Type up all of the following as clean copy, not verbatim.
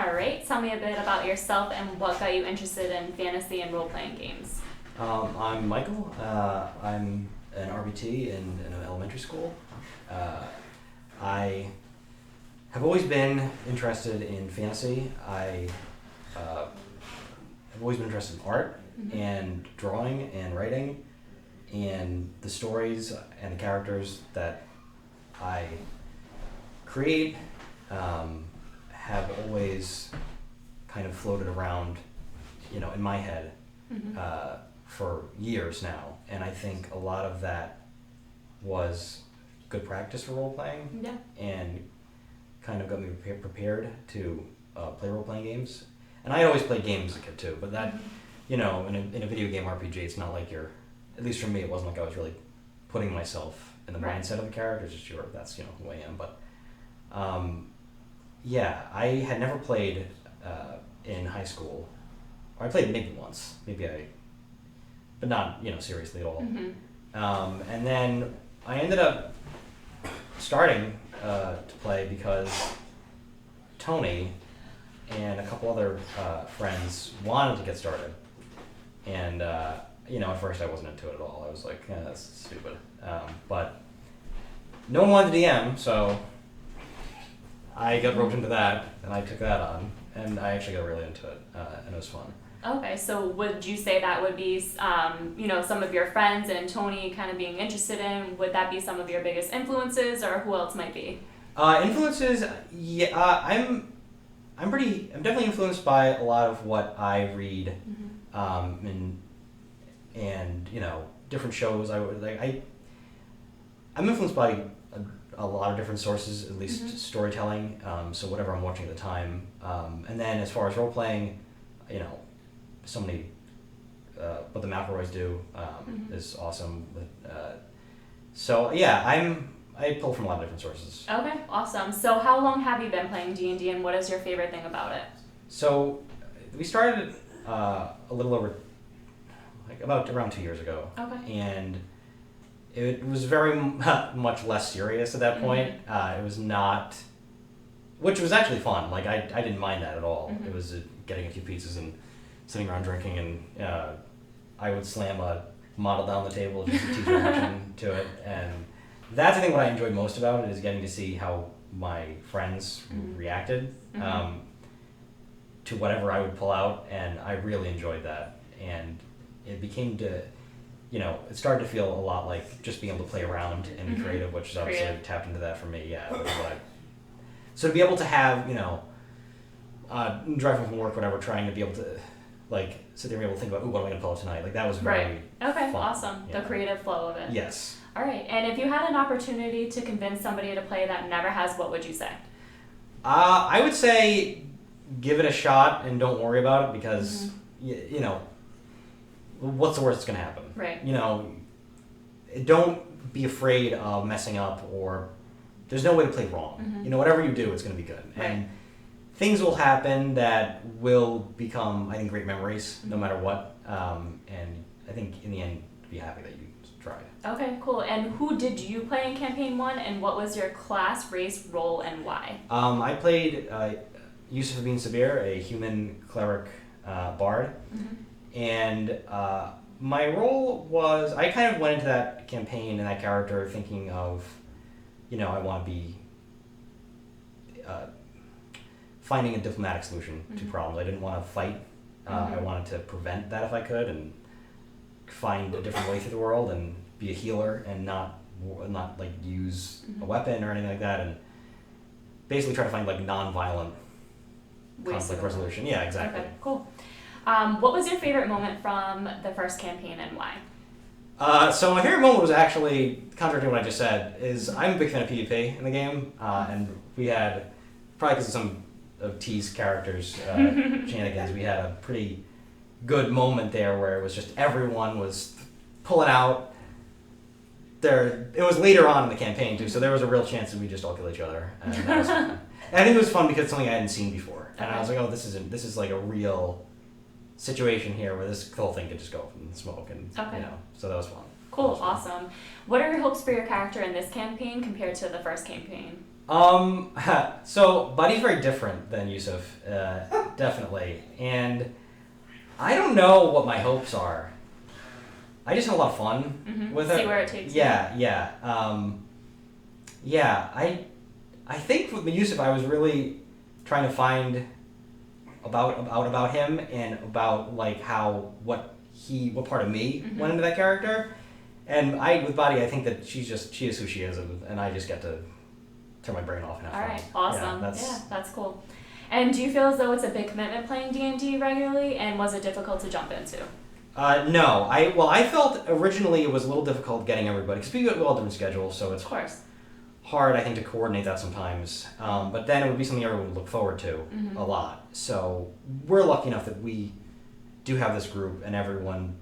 All right, tell me a bit about yourself and what got you interested in fantasy and role-playing games. I'm Michael. I'm an RBT in an elementary school. I have always been interested in fantasy. I have always been interested in art and drawing and writing, and the stories and the characters that I create have always kind of floated around, in my head for years now. And I think a lot of that was good practice for role playing, and kind of got me prepared to play role playing games. And I had always played games as a kid too, but that, in a video game RPG, it's not like you're, at least for me, it wasn't like I was really putting myself in the mindset of the character. It's just that's who I am. But I had never played in high school. Or I played maybe once, but not seriously at all. And then I ended up starting to play because Tony and a couple other friends wanted to get started, and at first I wasn't into it at all. I was like, that's stupid. But no one wanted to DM, so I got roped into that, and I took that on, and I actually got really into it, and it was fun. Okay, so would you say that would be, some of your friends and Tony kind of being interested in? Would that be some of your biggest influences, or who else might be? Influences, yeah. I'm definitely influenced by a lot of what I read, and different shows. I'm influenced by a lot of different sources, at least storytelling. So whatever I'm watching at the time, and then as far as role playing, so many. What the McElroys do is awesome. I pull from a lot of different sources. Okay, awesome. So how long have you been playing D&D, and what is your favorite thing about it? So we started a little over, about around 2 years ago. Okay. And it was very much less serious at that point. It was not, which was actually fun. I didn't mind that at all. It was getting a few pizzas and sitting around drinking, and I would slam a model down the table just to teach reaction to it. And that's I think what I enjoyed most about it, is getting to see how my friends reacted to whatever I would pull out, and I really enjoyed that. And it became it started to feel a lot like just being able to play around and be creative, which is obviously tapped into that for me. Yeah. So to be able to have, driving from work, whatever, trying to be able to sit there and be able to think about, what am I going to pull out tonight? That was very Okay, fun. Awesome. Yeah. The creative flow of it. Yes. All right, and if you had an opportunity to convince somebody to play that never has, what would you say? I would say give it a shot and don't worry about it, because, what's the worst that's going to happen? Right. Don't be afraid of messing up, or there's no way to play wrong. Whatever you do, it's going to be good. Right. And things will happen that will become, I think, great memories no matter what. And I think in the end, be happy that you tried. Okay, cool. And who did you play in Campaign 1, and what was your class, race, role, and why? I played Yusuf Bin Sabir, a human cleric bard. And my role was, I kind of went into that campaign and that character thinking of, I want to be finding a diplomatic solution to problems. I didn't want to fight. I wanted to prevent that if I could, and find a different way through the world, and be a healer, and not use a weapon or anything like that, and basically try to find non-violent conflict resolution. Yeah, exactly. Okay, cool. What was your favorite moment from the first campaign, and why? So my favorite moment was actually, contrary to what I just said, is I'm a big fan of PvP in the game, and we had, probably because of some of T's characters' shenanigans, we had a pretty good moment there where it was just everyone was pulling out. It was later on in the campaign too, so there was a real chance that we just all kill each other, and that was fun. And I think it was fun because it's something I hadn't seen before, and I was like, oh, this is like a real situation here where this whole thing could just go up in smoke, and so that was fun. Cool, awesome. What are your hopes for your character in this campaign compared to the first campaign? So Buddy's very different than Yusuf, definitely, and I don't know what my hopes are. I just have a lot of fun with See it. where it takes Yeah, yeah, yeah. I think with Yusuf, I was really trying to find about him and about like what part of me went into that character, and with Buddy, I think that she is who she is, and I just get to turn my brain off and have All fun. right, awesome. Yeah, That's cool. And do you feel as though it's a big commitment playing D&D regularly, and was it difficult to jump into? No, I felt originally it was a little difficult getting everybody because we all different schedules, so it's Of course. hard I think to coordinate that sometimes. But then it would be something everyone would look forward to a lot. So we're lucky enough that we do have this group and everyone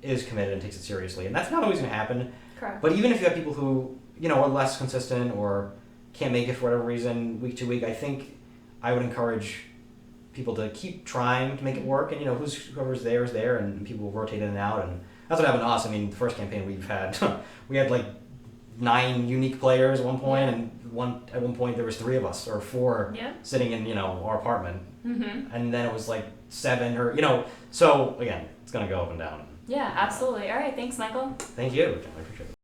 is committed and takes it seriously, and that's not always going to happen. Correct. But even if you have people who are less consistent or can't make it for whatever reason week to week, I think I would encourage people to keep trying to make it work, and whoever's there is there, and people will rotate in and out, and that's what happened to us. I mean, the first campaign we had like 9 unique players at one point, and at one point there was 3 of us or 4 sitting in our apartment, and then it was like 7 or so again it's gonna go up and down. Yeah, absolutely. All right, thanks, Michael. Thank you. I appreciate it.